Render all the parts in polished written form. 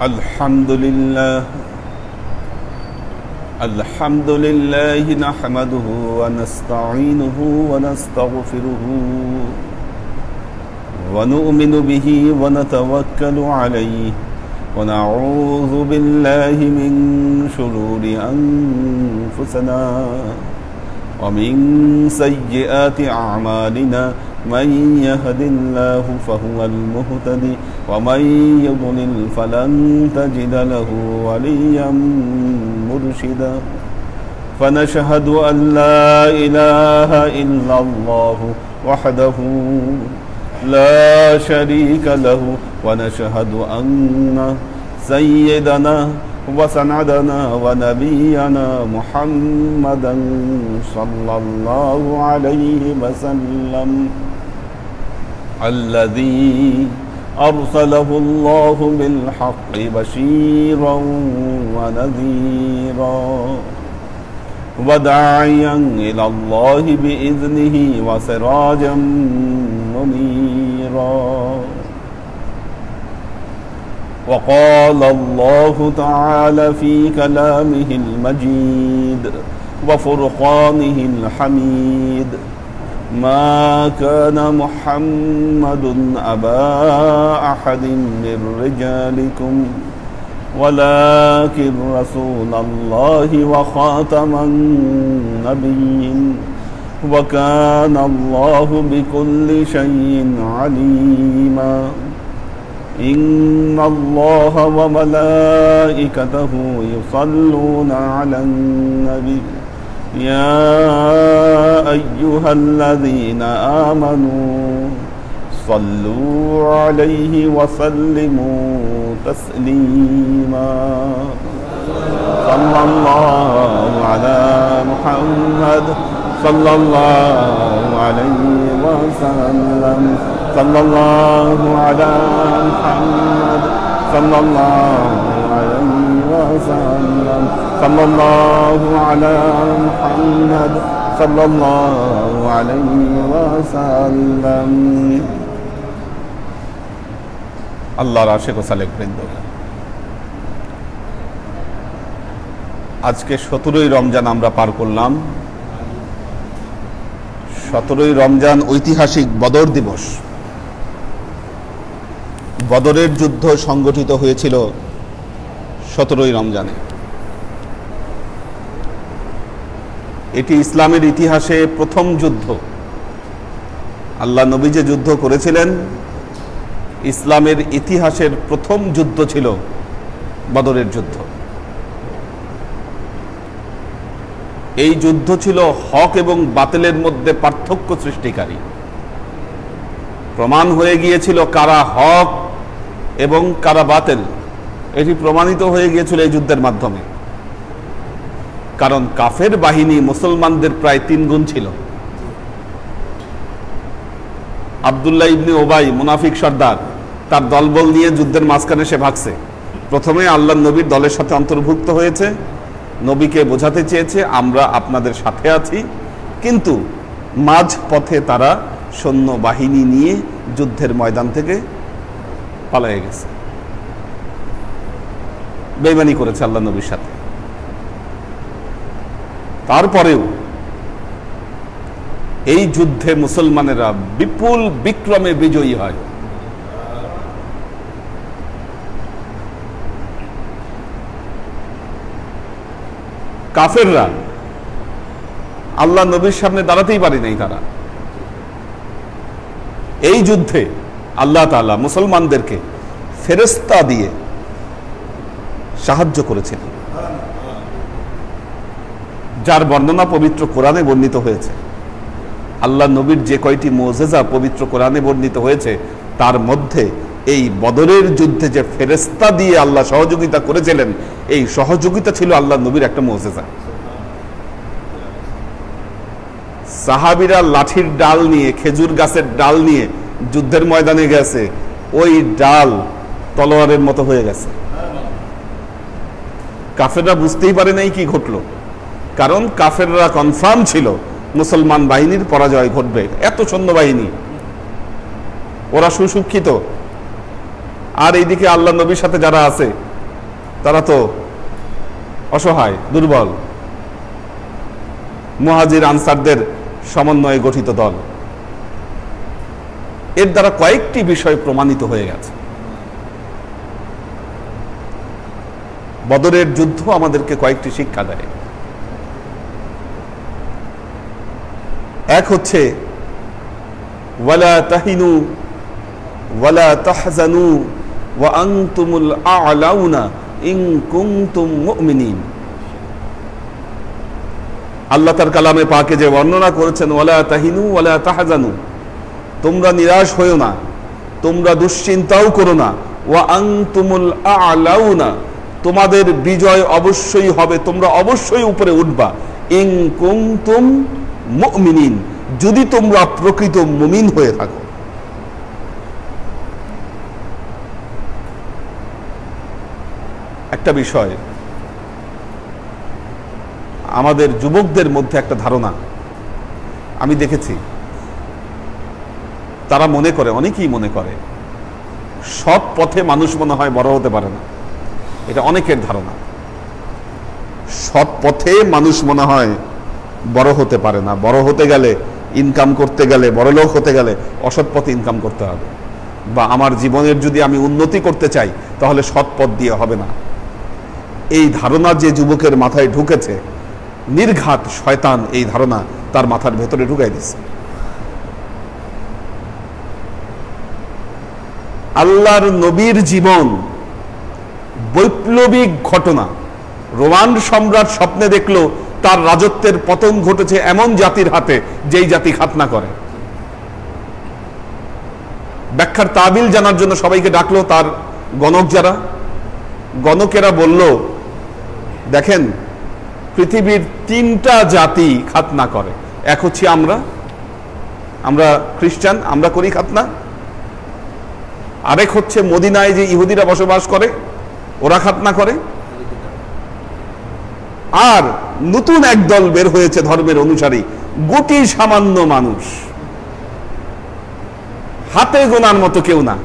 الحمد لله نحمده ونستعينه ونستغفره ونؤمن به ونتوكل عليه ونعوذ بالله من شرور أنفسنا ومن سيئات أعمالنا من يهد الله فهو المهتدي ومن يضلل فلن تجد له وليا مرشدا فنشهد أن لا إله إلا الله وحده لا شريك له ونشهد أن سيدنا وسندنا ونبينا محمدا صلى الله عليه وسلم الذي أرسله الله بالحق بشيرا ونذيرا وداعيا إلى الله بإذنه وسراجا منيرا وقال الله تعالى في كلامه المجيد وفرقانه الحميد ما كان محمد أبا أحد من رجالكم ولكن رسول الله وخاتم النبيين وكان الله بكل شيء عليما إن الله وملائكته يصلون على النبي يا أيها الذين آمنوا صلوا عليه وسلموا تسليما صلى الله على محمد صلى الله عليه وسلم صلى الله على محمد صلى الله عليه وسلم صلى الله على محمد صلى الله عليه وسلم আল্লাহর আশিক ও সালেক বৃন্দ, আজকে 17ই রমজান আমরা পার করলাম। 17ই রমজান ঐতিহাসিক বদর দিবস। বদরের যুদ্ধ সংগঠিত হয়েছিল 17ই রমজানে। এটি ইসলামের ইতিহাসে প্রথম যুদ্ধ। আল্লাহ নবী যে যুদ্ধ করেছিলেন, ইসলামের ইতিহাসের প্রথম যুদ্ধ ছিল বদরের যুদ্ধ। এই যুদ্ধ ছিল হক এবং বাতিলের মধ্যে পার্থক্য সৃষ্টিকারী। প্রমাণ হয়ে গিয়েছিল কারা হক এবং কারা বাতিল। এটি প্রমাণিত হয়ে গিয়েছিল এই যুদ্ধের মাধ্যমে। কারণ কাফের বাহিনী মুসলমানদের প্রায় 3 গুণ ছিল। আব্দুল্লাহ ইবনে ওবাই, মুনাফিক সর্দার, তার দলবল নিয়ে যুদ্ধের মাঝখানে সে ভাগছে। প্রথমে আল্লাহ নবীর দলের সাথে অন্তর্ভুক্ত হয়েছে, নবীকে বোঝাতে চেয়েছে আমরা আপনাদের সাথে আছি, কিন্তু মাঝ পথে তারা সৈন্য বাহিনী নিয়ে যুদ্ধের ময়দান থেকে পালিয়ে গেছে। বেঈমানি করেছে আল্লাহ নবীর সাথে। তারপরেও এই যুদ্ধে মুসলমানেরা বিপুল বিক্রমে বিজয়ী হয়। কাফেররা আল্লাহ নবীর সামনে দাঁড়াতেই পারে নাই। তারা এই যুদ্ধে আল্লাহ তাআলা মুসলমানদেরকে ফেরেশতা দিয়ে সাহায্য করেছিলেন, যার বর্ণনা পবিত্র কোরআনে বর্ণিত হয়েছে। আল্লাহ নবীর যে কয়টি মুজিজা পবিত্র কোরআনে বর্ণিত হয়েছে, তার মধ্যে এই বদরের যুদ্ধে যে ফেরেশতা দিয়ে আল্লাহ সহযোগিতা করেছিলেন, এই সহযোগিতা ছিল আল্লাহ নবীর একটা মুজিজা। সাহাবীরা লাঠির ডাল নিয়ে, খেজুর গাছের ডাল নিয়ে যুদ্ধের ময়দানে গেছে, ওই ডাল তলোয়ারের মতো হয়ে গেছে। কাফেররা বুঝতেই পারে নাই কি ঘটলো, কারণ কাফেররা কনফার্ম ছিল মুসলমান বাহিনীর পরাজয় ঘটবে। এত সৈন্যবাহিনী, ওরা সুশিক্ষিত, আর এইদিকে আল্লাহ নবীর সাথে যারা আছে তারা তো অসহায়, দুর্বল, মুহাজির আনসারদের সমন্বয়ে গঠিত দল। এর দ্বারা কয়েকটি বিষয় প্রমাণিত হয়ে গেছে। বদরের যুদ্ধ আমাদেরকে কয়েকটি শিক্ষা দেয়। এক হচ্ছে ওয়ালা তাহিনু ওয়ালা তাহজানু ওয়া আনতুমুল আ'লাউনা ইন কুনতুম মুমিনিন। আল্লাহ তার কালামে পাকে যে বর্ণনা করেছেন ওয়ালা তাহিনু ওয়ালা তাহজানু, তোমরা নিরাশ হইও না, তোমরা দুশ্চিন্তাও করো না, ওয়া আনতুমুল আ'লাউনা, তোমাদের বিজয় অবশ্যই হবে, তোমরা অবশ্যই উপরে উঠবা, ইন কুনতুম মুমিনিন, যদি তোমরা প্রকৃত মুমিন হয়ে থাকো। একটা বিষয়, আমাদের যুবকদের মধ্যে একটা ধারণা আমি দেখেছি, তারা মনে করে, অনেকেই মনে করে সৎ পথে মানুষ মনে হয় বড় হতে পারে না। এটা অনেকের ধারণা। সৎ পথে মানুষ মনে হয় বড় হতে পারে না। বড় হতে গেলে, ইনকাম করতে গেলে, বড়লোক হতে গেলে অসৎ পথে ইনকাম করতে হবে, বা আমার জীবনের যদি আমি উন্নতি করতে চাই তাহলে সৎ পথ দিয়ে হবে না। এই ধারণা যে যুবকের মাথায় ঢুকেছে, নির্ঘাত শয়তান এই ধারণা তার মাথার ভেতরে ঢুকাই দিচ্ছে। আল্লাহর নবীর জীবন বৈপ্লবিক ঘটনা। রোমান সম্রাট স্বপ্নে দেখলো তার রাজত্বের পতন ঘটেছে এমন জাতির হাতে যেই জাতি খাতনা করে। ব্যাখ্যার তাবিল জানার জন্য সবাইকে ডাকলো, তার গণক যারা, গণকেরা বলল, দেখেন পৃথিবীর তিনটা জাতি খাতনা করে। এক হচ্ছে আমরা খ্রিস্টান, আমরা করি খাতনা। আরেক হচ্ছে মদিনায় যে ইহুদিরা বসবাস করে, ওরা খাতনা করে। আর নতুন এক দল বের হয়েছে ধর্মের অনুসারী, গুটি সামান্য মানুষ, হাতে গোনার মতো কেউ না,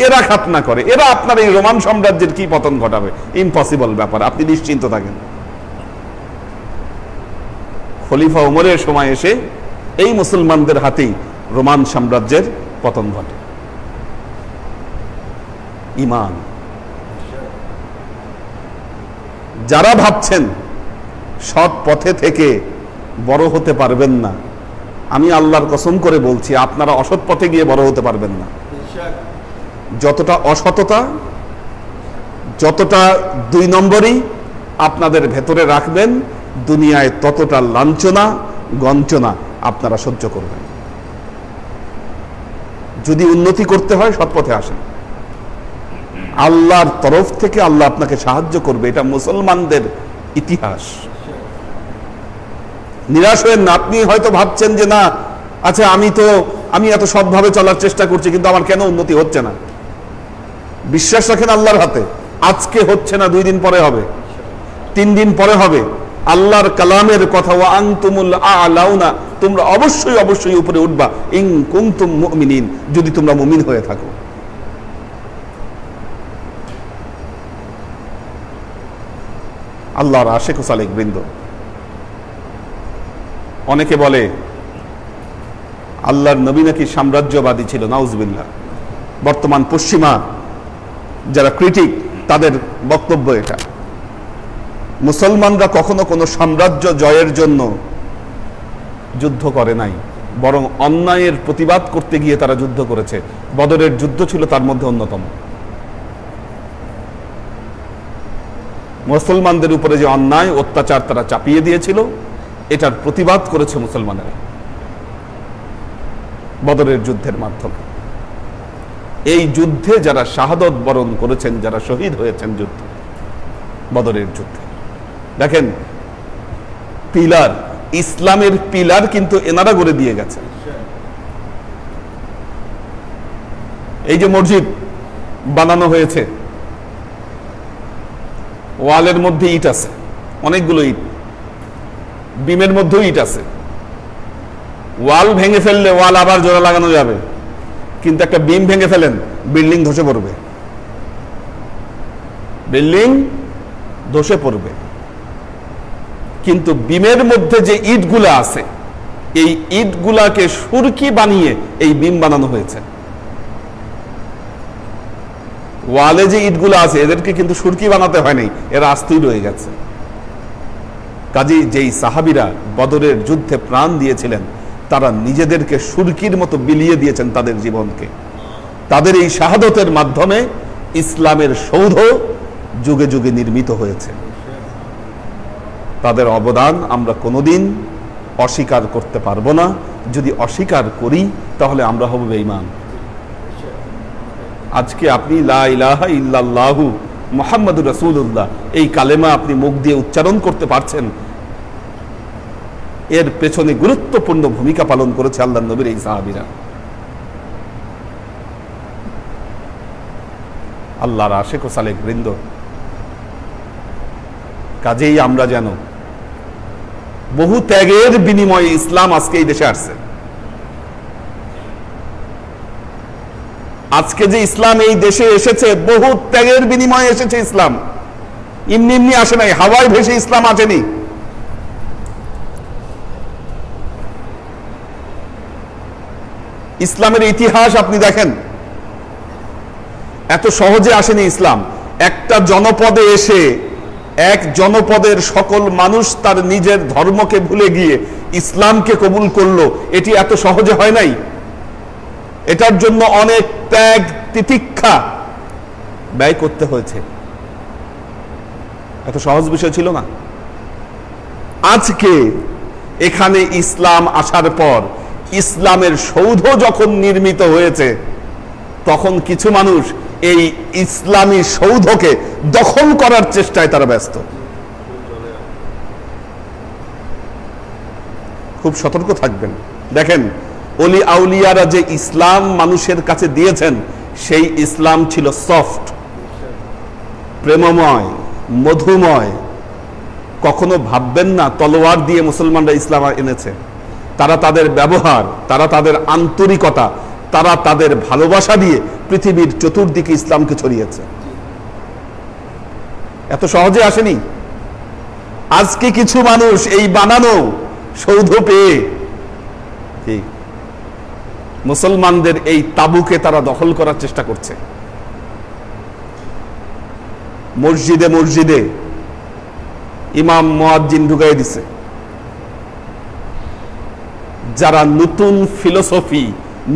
এরা খাতনা করে। এরা আপনার এই রোমান সাম্রাজ্যের কি পতন ঘটাবে? ইম্পসিবল ব্যাপার, আপনি নিশ্চিন্ত থাকেন। খলিফা ওমরের সময় এসে এই মুসলমানদের হাতেই রোমান সাম্রাজ্যের পতন ঘটে। ঈমান। যারা ভাবছেন সৎ পথে থেকে বড় হতে পারবেন না, আমি আল্লাহর কসম করে বলছি আপনারা অসৎ পথে গিয়ে বড় হতে পারবেন না। যতটা অসততা, যতটা দুই নম্বরই আপনাদের ভেতরে রাখবেন, দুনিয়ায় ততটা লাঞ্ছনা গঞ্চনা আপনারা সহ্য করবেন। যদি উন্নতি করতে হয় সৎ পথে আসেন, আল্লাহর তরফ থেকে আল্লাহ আপনাকে সাহায্য করবে। এটা মুসলমানদের ইতিহাস। নিরাশ হয়েন না। আপনি হয়তো ভাবছেন যে না, আচ্ছা আমি এত সৎভাবে চলার চেষ্টা করছি কিন্তু আমার কেন উন্নতি হচ্ছে না। বিশ্বাস রাখেন আল্লাহর হাতে। আজকে হচ্ছে না, 2 দিন পরে হবে, 3 দিন পরে হবে। আল্লাহর কালামের কথা, ওয়া আনতুমুল আ'লাউনা, তোমরা অবশ্যই অবশ্যই উপরে উঠবা, ইন কুনতুম মুমিনিন, যদি তোমরা মুমিন হয়ে থাকো। আল্লাহর আশিক ও সালেক বৃন্দ, অনেকে বলে আল্লাহর নবী নাকি সাম্রাজ্যবাদী ছিল। নাউজুবিল্লাহ। বর্তমান পশ্চিমা যারা ক্রিটিক, তাদের বক্তব্য এটা। মুসলমানরা কখনো কোনো সাম্রাজ্য জয়ের জন্য যুদ্ধ করে নাই, বরং অন্যায়ের প্রতিবাদ করতে গিয়ে তারা যুদ্ধ করেছে। বদরের যুদ্ধ ছিল তার মধ্যে অন্যতম। মুসলমানদের উপরে যে অন্যায় অত্যাচার তারা চাপিয়ে দিয়েছিল, এটার প্রতিবাদ করেছে মুসলমানেরা বদরের যুদ্ধের মাধ্যমে। এই যুদ্ধে যারা শাহাদত বরণ করেছেন, যারা শহীদ হয়েছেন যুদ্ধে, বদরের যুদ্ধে, দেখেন পিলার, ইসলামের পিলার কিন্তু এনারা গড়ে দিয়ে গেছে। এই যে মসজিদ বানানো হয়েছে, ওয়ালের মধ্যে ইট আছে, অনেকগুলো ইট, বিমের মধ্যেও ইট আছে। ওয়াল ভেঙে ফেললে ওয়াল আবার জোড়া লাগানো যাবে, কিন্তু একটা বিম ভেঙে ফেলেন, বিল্ডিং ধসে পড়বে। বিল্ডিং ধসে পড়বে। কিন্তু বিমের মধ্যে যে ইটগুলা আছে, এই ইটগুলাকে সুরকি বানিয়ে এই বিম বানানো হয়েছে। ওয়ালে যে ইটগুলো আছে এদেরকে কিন্তু সুরকি বানাতে হয় নাই, এরা আস্তেই রয়ে গেছে। কাজেই যেই সাহাবীরা বদরের যুদ্ধে প্রাণ দিয়েছিলেন, তারা নিজেদেরকে সুরকির মতো বিলিয়ে দিয়েছেন তাদের জীবনকে। তাদের এই শাহাদতের মাধ্যমে ইসলামের সৌধ যুগে যুগে নির্মিত হয়েছে। তাদের অবদান আমরা কোনোদিন অস্বীকার করতে পারবো না। যদি অস্বীকার করি তাহলে আমরা হব বেঈমান। আজকে আপনি লা ইলাহা ইল্লাল্লাহু মুহাম্মাদুর রাসূলুল্লাহ এই কালেমা আপনি মুখ দিয়ে উচ্চারণ করতে পারছেন, এর পেছনে গুরুত্বপূর্ণ ভূমিকা পালন করেছে আল্লাহর নবীর এই সাহাবীরা। আল্লাহর আশিক ও সালেক বৃন্দ, কাজেই আমরা যেন বহু ত্যাগের বিনিময়ে ইসলাম আজকে এই দেশে আসছে। আজকে যে ইসলাম এই দেশে এসেছে, বহু ত্যাগের বিনিময়ে এসেছে ইসলাম। এমনি এমনি আসে নাই, হাওয়ায় ভেসে ইসলাম আসেনি। ইসলামের ইতিহাস আপনি দেখেন, এত সহজে আসেনি ইসলাম। একটা জনপদে এসে এক জনপদের সকল মানুষ তার নিজের ধর্মকে ভুলে গিয়ে ইসলামকে কবুল করলো, এটি এত সহজে হয় নাই। এটার জন্য অনেক ত্যাগ তিতিক্ষা ব্যয় করতে হয়েছে, এত সহজ বিষয় ছিল না। আজকে এখানে ইসলাম আসার পর ইসলামের সৌধ যখন নির্মিত হয়েছে, তখন কিছু মানুষ এই ইসলামী সৌধকে দখল করার চেষ্টায় তারা ব্যস্ত। খুব সতর্ক থাকবেন। দেখেন, ওলি আউলিয়ারা যে ইসলাম মানুষের কাছে দিয়েছেন, সেই ইসলাম ছিল সফট, প্রেমময়, মধুময়। কখনো ভাববেন না তলোয়ার দিয়ে মুসলমানরা ইসলাম এনেছে। তারা তাদের ব্যবহার, তারা তাদের আন্তরিকতা, তারা তাদের ভালোবাসা দিয়ে পৃথিবীর চতুর্দিকে ইসলামকে ছড়িয়েছে। এত সহজে আসেনি। আজকে কিছু মানুষ এই বানানো সৌধ পেয়ে মুসলমানদের এই তাবুকে তারা দখল করার চেষ্টা করছে। মসজিদে মসজিদে ইমাম মুয়াজ্জিন ঢুকাই দিছে। যারা নতুন ফিলোসফি,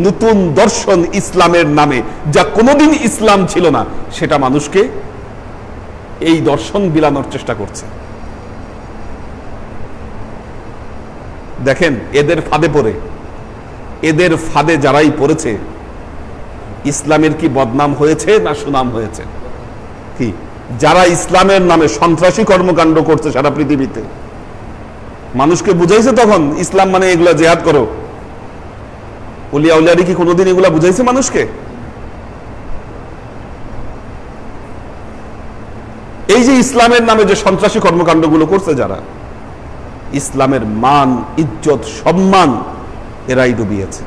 নতুন দর্শন ইসলামের নামে, যা কোনোদিন ইসলাম ছিল না, সেটা মানুষকে এই দর্শন বিলানোর চেষ্টা করছে। দেখেন, এদের ফাঁদে পড়ে, এদের ফাঁদে যারাই পড়েছে, ইসলামের কি বদনাম হয়েছে না সুনাম হয়েছে? কি যারা ইসলামের নামে সন্ত্রাসী কর্মকাণ্ড করছে সারা পৃথিবীতে, মানুষকে বুঝাইছে তখন ইসলাম মানে এগুলা জিহাদ করো? ওলিয়া উলিয়ারি কি কোনোদিন এগুলা বুঝাইছে মানুষকে? এই যে ইসলামের নামে যে সন্ত্রাসী কর্মকাণ্ডগুলো করছে যারা, ইসলামের মান, ইজ্জত, সম্মান এরাই ডুবিয়েছে।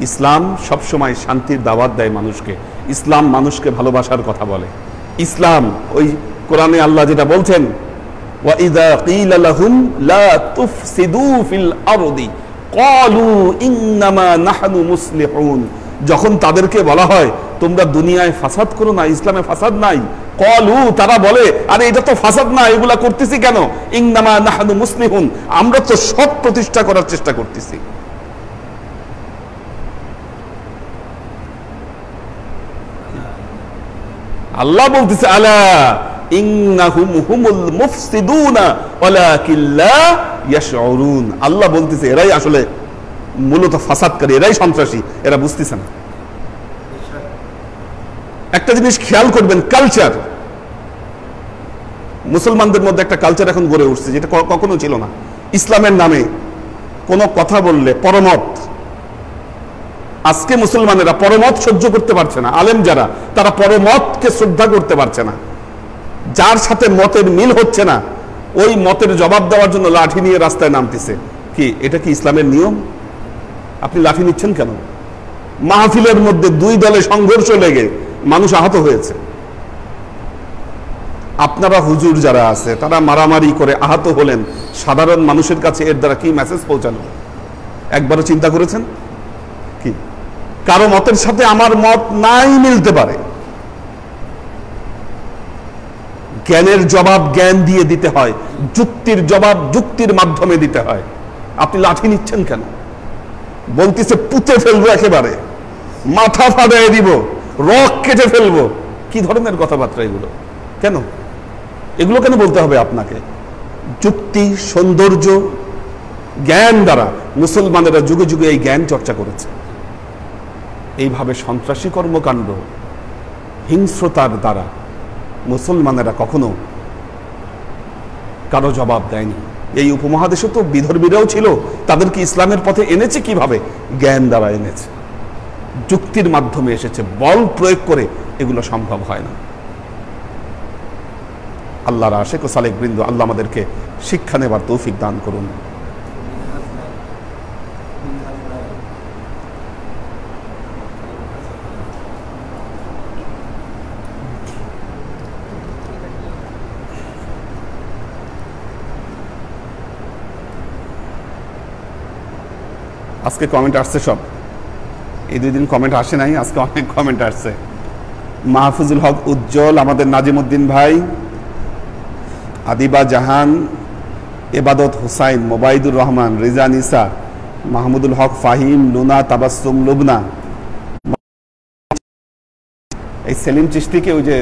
ইসলাম সবসময় শান্তির দাওয়াত দেয় মানুষকে। ইসলাম মানুষকে ভালোবাসার কথা বলে। ইসলাম, ওই কোরআনে আল্লাহ যেটা বলছেন, وَإِذَا قِيلَ لَهُمْ لَا تُفْسِدُوا فِي الْأَرْضِ قَالُوا إِنَّمَا نَحْنُ مُصْلِحُونَ, যখন তাদেরকে বলা হয় তোমরা দুনিয়ায় ফাসাদ করো না, ইসলামে ফাসাদ নাই, ক্বালু, তারা বলে আরে এটা তো ফাসাদ না, এগুলা করতেছি কেন? ইন্নামা নাহনু মুসলিহুন, আমরা তো সৎ প্রতিষ্ঠা করার চেষ্টা করতেছি। আল্লাহ বলতেছে আলা ইন্নাহুম হুমুল মুফসিদুনা ওয়ালাকিন লা ইয়াশউরুন, আল্লাহ বলতেছে এরাই আসলে মূলত ফাসাদকারী, এরাই সন্ত্রাসী, এরা বুঝতেছে না। একটা জিনিস খেয়াল করবেন, কালচার, মুসলমানদের মধ্যে একটা কালচার এখন গড়ে উঠছে যেটা কখনো ছিল না। ইসলামের নামে কোনো কথা বললে পরমত, আজকে মুসলমানেরা পরমত সহ্য করতে পারছে না। আলেম যারা, তারা পরমতকে শ্রদ্ধা করতে পারছে না। যার সাথে মতের মিল হচ্ছে না, ওই মতের জবাব দেওয়ার জন্য লাঠি নিয়ে রাস্তায় নামতেছে। কি এটা কি ইসলামের নিয়ম? আপনি লাঠি নিচ্ছেন কেন? মাহফিলের মধ্যে দুই দলে সংঘর্ষ লেগে মানুষ আহত হয়েছে। আপনারা হুজুর যারা আছে তারা মারামারি করে আহত হলেন, সাধারণ মানুষের কাছে এর দ্বারা কি মেসেজ পৌঁছানো? একবারও চিন্তা করেছেন? কি কারো মতের সাথে আমার মত নাই মিলতে পারে, জ্ঞানের জবাব জ্ঞান দিয়ে দিতে হয়, যুক্তির জবাব যুক্তির মাধ্যমে দিতে হয়। আপনি লাঠি নিচ্ছেন কেন? বলতেছে পুঁতে ফেলবো, একেবারে মাথা ফাটাই দিব, রক কেটে ফেলবো। কি ধরনের কথাবার্তা এগুলো? কেন এগুলো কেন বলতে হবে আপনাকে? যুক্তি, সৌন্দর্য, জ্ঞান দ্বারা মুসলমানেরা যুগে যুগে এই জ্ঞান চর্চা করেছে। এইভাবে সন্ত্রাসী কর্মকাণ্ড, হিংস্রতার দ্বারা মুসলমানেরা কখনো কারো জবাব দেয়নি। এই উপমহাদেশে তো বিধর্মীরাও ছিল, তাদেরকে ইসলামের পথে এনেছে কিভাবে? জ্ঞান দ্বারা এনেছে, যুক্তির মাধ্যমে এসেছে। বল প্রয়োগ করে এগুলো সম্ভব হয় না। আল্লাহর আশিক ও সালেক বৃন্দ, আল্লাহ আমাদেরকে শিক্ষা নেবার তৌফিক দান করুন। আজকে কমেন্ট আসছে সব, এই 2 দিন কমেন্ট আসে নাই, আজকে অনেক কমেন্ট আসছে। মাহফুজুল হক উজ্জ্বল, আমাদের নাজিমউদ্দিন ভাই, আদিবা জাহান, এবাদত হুসাইন, মোবাইদুর রহমান, রিজা নিসা, মাহমুদুল হক ফাহিম, লুনা, তাবাসসুম, লুবনা, এই সেলিম চিশতিকে ওই যে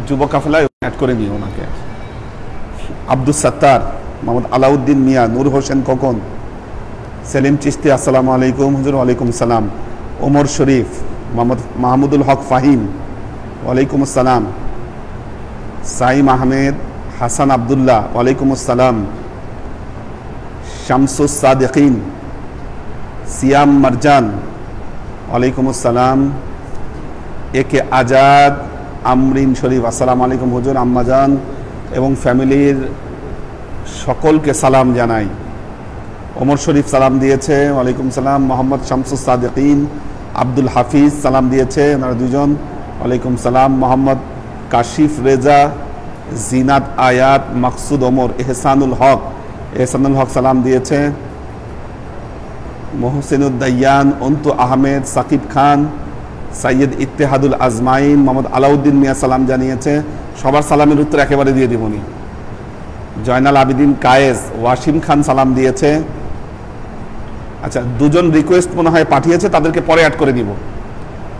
যুব কাফেলায় অ্যাড করে নিও ওনাকে, আব্দুস সাত্তার, মোহাম্মদ আলাউদ্দিন মিয়া, নূর হোসেন খোকন, সেলিম চিশতি আসসালামু আলাইকুম হুজুর। ওয়ালাইকুম আসসালাম। ওমর শরীফ, মোহাম্মদ মাহমুদুল হক ফাহিম, ওয়ালাইকুম আসসালাম। সাইম আহমেদ, হাসান আবদুল্লাহ, ওয়ালাইকুম আসসালাম। শামসুস সাদিকিন, সিয়াম মারজান, ওয়ালাইকুম আসসালাম। একে আজাদ, আমরিন শরীফ, আসসালামু আলাইকুম হুজুর, আম্মাজান এবং ফ্যামিলির সকলকে সালাম জানাই। ওমর শরীফ সালাম দিয়েছে, ওয়ালাইকুম সালাম। মোহাম্মদ শামসুস সাদিকিন, আব্দুল হাফিজ সালাম দিয়েছে, ওনারা 2 জন, ওয়ালাইকুম সালাম। মোহাম্মদ কাশিফ রেজা, জিনাত আয়াত, মাকসুদ ওমর, এহসানুল হক সালাম দিয়েছে। মোহসেনুদ্দাইয়ান, অন্তু আহমেদ, সাকিব খান, সৈয়দ ইত্তেহাদুল আজমাইন, মোহাম্মদ আলাউদ্দিন মিয়া সালাম জানিয়েছে। সবার সালামের উত্তর একেবারে দিয়ে দিবনি। জয়নাল আবিদিন কায়েস, ওয়াসিম খান সালাম দিয়েছে। আচ্ছা, 2 জন রিকোয়েস্ট মনে হয় পাঠিয়েছে, তাদেরকে পরে অ্যাড করে দিব,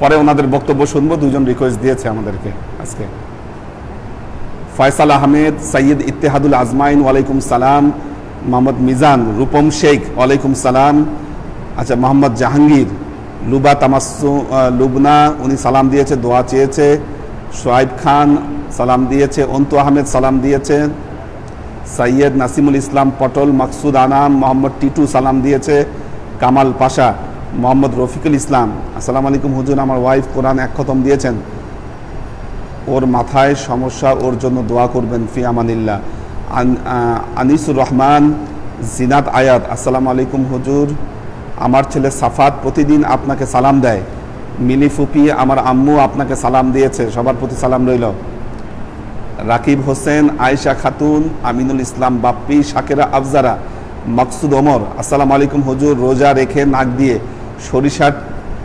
পরে ওনাদের বক্তব্য শুনবো। 2 জন রিকোয়েস্ট দিয়েছে আমাদেরকে আজকে। ফয়সাল আহমেদ, সৈয়দ ইত্তেহাদুল আজমাইন, ওয়ালাইকুম সালাম। মোহাম্মদ মিজান, রূপম শেখ, ওয়ালাইকুম সালাম। আচ্ছা, মোহাম্মদ জাহাঙ্গীর, লুবা তামাসসু, লুবনা, উনি সালাম দিয়েছে, দোয়া চেয়েছে। সোয়াইব খান সালাম দিয়েছে। অন্তু আহমেদ সালাম দিয়েছে। সৈয়দ নাসিমুল ইসলাম পটল, মাকসুদ আনাম, মোহাম্মদ টিটু সালাম দিয়েছে। কামাল পাশা, মোহাম্মদ রফিকুল ইসলাম, আসসালামু আলাইকুম হুজুর, আমার ওয়াইফ কোরআন 1 খতম দিয়েছেন, ওর মাথায় সমস্যা, ওর জন্য দোয়া করবেন, ফি আমানিল্লাহ। আনিসুর রহমান, জিনাত আয়াত, আসসালামু আলাইকুম হুজুর, আমার ছেলে সাফাত প্রতিদিন আপনাকে সালাম দেয়। মিলি ফুপি, আমার আম্মু আপনাকে সালাম দিয়েছে, সবার প্রতি সালাম রইল। রাকিব হোসেন, আয়েশা খাতুন, আমিনুল ইসলাম বাপ্পি, শাকেরা আফজারা, মাকসুদ ওমর, আসসালামু আলাইকুম হুজুর, রোজা রেখে নাক দিয়ে সরিষার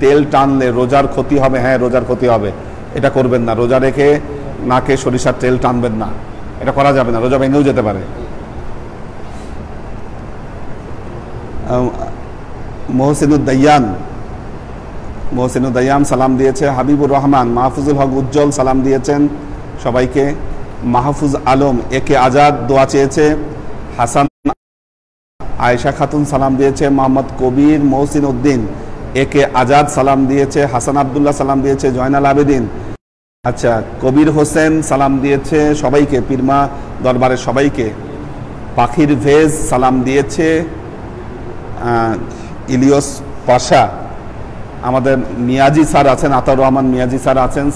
তেল টানলে রোজার ক্ষতি হবে? হ্যাঁ, রোজার ক্ষতি হবে, এটা করবেন না। রোজা রেখে নাকে সরিষার তেল টানবেন না, এটা করা যাবে না, রোজা ভেঙেও যেতে পারে। মোহসেনুদ্দাইয়ান সালাম দিয়েছে। হাবিবুর রহমান, মাহফুজুল হক উজ্জ্বল সালাম দিয়েছেন সবাইকে। মাহফুজ আলম, একে আজাদ দোয়া চেয়েছে। হাসান, আয়েশা খাতুন সালাম দিয়েছে। মোহাম্মদ কবির, মহসিন উদ্দিন, একে আজাদ সালাম দিয়েছে। হাসান আবদুল্লাহ সালাম দিয়েছে। জয়নাল আবেদিন, আচ্ছা, কবির হোসেন সালাম দিয়েছে সবাইকে, পীরমা দরবারের সবাইকে। পাখির ভেজ সালাম দিয়েছে। ইলিয়স পাশা, আমাদের মিয়াজি স্যার আছেন, আতাউর রহমান মিয়াজি স্যার আছেন,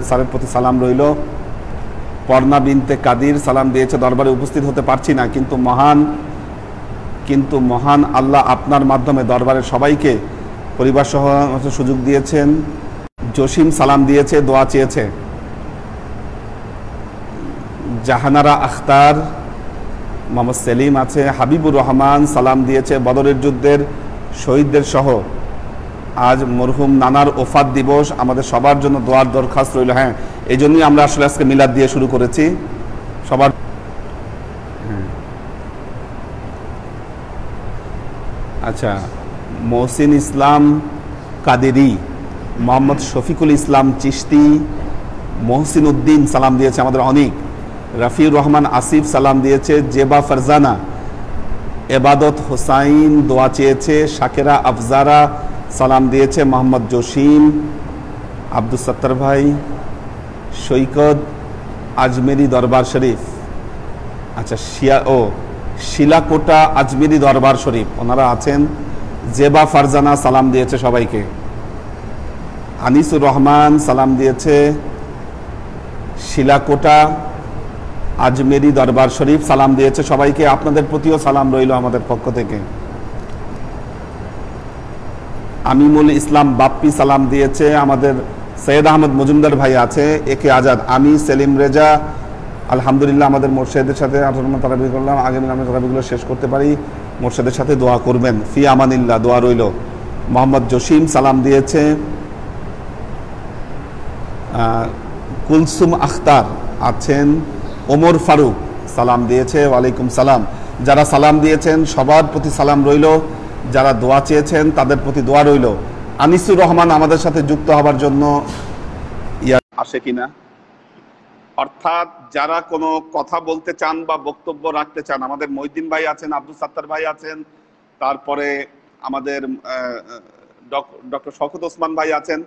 স্যারের প্রতি সালাম রইল। পর্ণা বিনতে কাদির সালাম দিয়েছে, দরবারে উপস্থিত হতে পারছি না, কিন্তু মহান আল্লাহ আপনার মাধ্যমে দরবারের সবাইকে পরিবার সহ সুযোগ দিয়েছেন। জসিম সালাম দিয়েছে, দোয়া চেয়েছে। জাহানারা আখতার, মোহাম্মদ সেলিম আছে, হাবিবুর রহমান সালাম দিয়েছে। বদরের যুদ্ধের শহীদদের সহ আজ মরহুম নানার ওফাত দিবস, আমাদের সবার জন্য দোয়ার দরখাস্ত রইল। হ্যাঁ, এই জন্যই আমরা আসলে আজকে মিলাদ দিয়ে শুরু করেছি সবার। আচ্ছা, মহসিন ইসলাম কাদেরি, মোহাম্মদ শফিকুল ইসলাম চিশতি, মহসিন উদ্দিন সালাম দিয়েছে আমাদের অনেক। রফিউর রহমান আসিফ সালাম দিয়েছে। জেবা ফারজানা, এবাদত হোসাইন দোয়া চেয়েছে। শাকেরা আফজারা সালাম দিয়েছে। মোহাম্মদ জসিম, আব্দুল সত্তার ভাই, সৈকত আজমেরি দরবার শরীফ, আচ্ছা শিলাকোটা আজমেরি দরবার শরীফ ওনারা আছেন। জেবা ফারজানা সালাম দিয়েছে সবাইকে। আনিসুর রহমান সালাম দিয়েছে। শিলাকোটা আজমেরি দরবার শরীফ সালাম দিয়েছে সবাইকে। আপনাদের প্রতিও সালাম রইল আমাদের পক্ষ থেকে। আমিমুল ইসলাম বাপ্পি সালাম দিয়েছে। আমাদের সৈয়দ আহমদ মজুমদার ভাই আছে। একে আজাদ, আমি সেলিম রেজা, আলহামদুলিল্লাহ আমাদের মোর্শেদের সাথে 18 তারাবি করলাম। আগামী আমরা তারাবিগুলো শেষ করতে পারি। মোর্শেদের সাথে দোয়া করবেন। ফি আমানিল্লাহ, দোয়া রইল। মোহাম্মদ জসিম সালাম দিয়েছে। কুলসুম আখতার আছেন। ওমর ফারুক সালাম দিয়েছে। ওয়ালাইকুম সালাম। যারা সালাম দিয়েছেন সবার প্রতি সালাম রইল। যারা দোয়া চেয়েছেন তাদের প্রতি দোয়া রইল। আনিসুর রহমান আমাদের সাথে যুক্ত হবার জন্য আসে কিনা, অর্থাৎ যারা কোনো কথা বলতে চান বা বক্তব্য রাখতে চান, আমাদের মহিউদ্দিন ভাই আছেন, আব্দুল সাত্তার ভাই আছেন, তারপরে আমাদের ডক্টর শওকত ওসমান ভাই আছেন।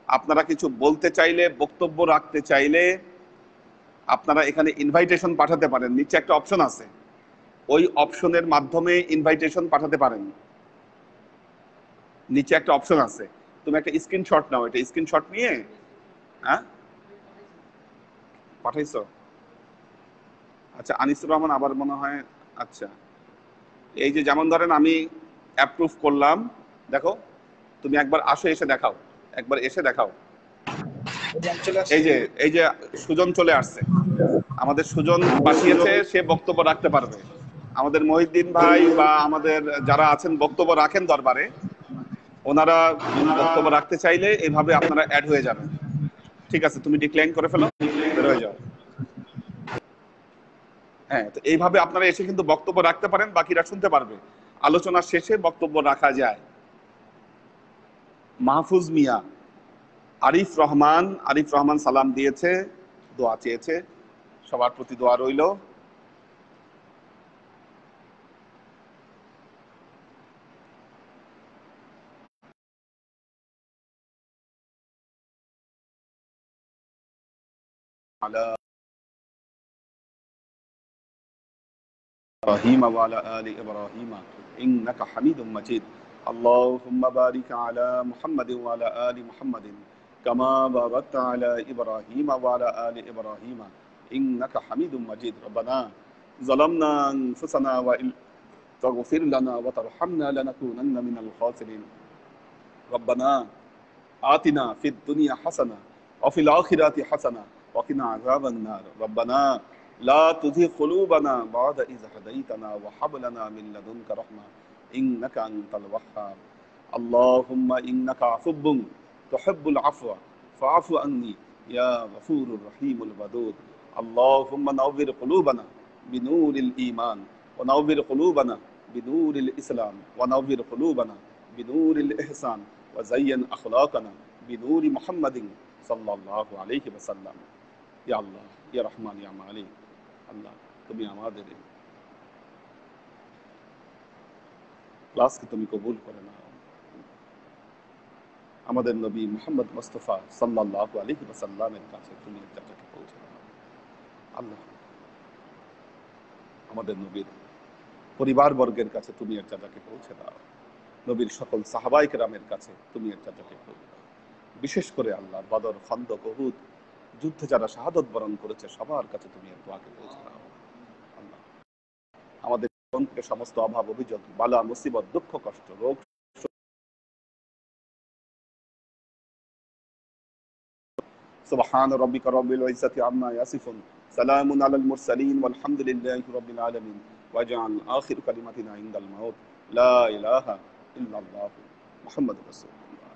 আপনারা কিছু বলতে চাইলে, বক্তব্য রাখতে চাইলে আপনারা এখানে ইনভাইটেশন পাঠাতে পারেন। নিচে একটা অপশন আছে, ওই অপশনের মাধ্যমে ইনভাইটেশন পাঠাতে পারেন। নিচে একটা অপশন আছে, তুমি একটা স্ক্রিনশট নাও। এটা স্ক্রিনশট নিয়ে, হ্যাঁ পাঠাইছো? আচ্ছা, আনিসুর রহমান আবার মনে হয়। আচ্ছা, এই যে যেমন ধরেন আমি অ্যাপ্রুভ করলাম, দেখো তুমি একবার আসো, এসে দেখাও, একবার এসে দেখাও। এই যে সুজন চলে আসছে, আমাদের সুজন পাঠিয়েছে, সে বক্তব্য রাখতে পারবে। আমাদের মহিউদ্দিন ভাই বা আমাদের যারা আছেন বক্তব্য রাখেন দরবারে, ওনারা বক্তব্য রাখতে চাইলে এইভাবে আপনারা অ্যাড হয়ে যাবেন। ঠিক আছে, তুমি ডিক্লাইন করে ফেলো, বের হয়ে যাও। হ্যাঁ, তো এইভাবে আপনারা এসে কিন্তু বক্তব্য রাখতে পারেন, বাকিরা শুনতে পারবে। আলোচনার শেষে বক্তব্য রাখা যায়। মাহফুজ মিয়া, আরিফ রহমান সালাম দিয়েছে, দোয়া চেয়েছে। সবার প্রতি দোয়া রইল। إبراهيم وعلى آل إبراهيم إنك حميد مجيد اللهم بارك على محمد وعلى آل محمد كما باركت على إبراهيم وعلى آل إبراهيم إنك حميد مجيد ربنا ظلمنا أنفسنا وإن تغفر لنا وترحمنا لنكونن من الخاسرين ربنا آتنا في الدنيا حسنة وفي الآخرة حسنة وقنا عذاب النار ربنا لا تزغ قلوبنا بعد إذ هديتنا وهب لنا من لدنك رحمة إنك أنت الوهاب اللهم إنك عفو تحب العفو فاعف عني يا غفور الرحيم الودود اللهم نور قلوبنا بنور الإيمان ونور قلوبنا بنور الإسلام ونور قلوبنا بنور الإحسان وزين أخلاقنا بنور محمد صلى الله عليه وسلم يا الله يا رحمن يا مالك আল্লাহ, তুমি আমাদের ক্লাসকে তুমি কবুল করে নাও। আমাদের নবী মুহাম্মদ মুস্তাফা সাল্লাল্লাহু আলাইহি ওয়াসাল্লামের কাছে তুমি যাত্রাকে পৌঁছে দাও আল্লাহ। আমাদের নবীর পরিবার বর্গের কাছে তুমি এর যাত্রাকে পৌঁছে দাও। নবীর সকল সাহাবায়ে কেরামের কাছে তুমি এর যাত্রাকে পৌঁছে দাও। বিশেষ করে আল্লাহ, বদর, খন্দক, উহুদ যুদ্ধে যারা শাহাদত বরণ করেছে সবার কাছে তুমি এর দোয়াকে পৌঁছে দাও আল্লাহ। আমাদের সমস্ত অভাব, অভিযোগ, বালা, মুসিবত, দুঃখ, কষ্ট, রোগ সুবহান রাব্বিকা রাব্বিল ইজ্জাতি আম্মা ইয়াসিফুন সালামুন আলাল মুরসালিন ওয়ালহামদুলিল্লাহি রাব্বিল আলামিন ওয়াজআল আখির কালিমাতিনা ইনদাল মাউত লা ইলাহা ইল্লাল্লাহ মুহাম্মাদুর রাসূলুল্লাহ।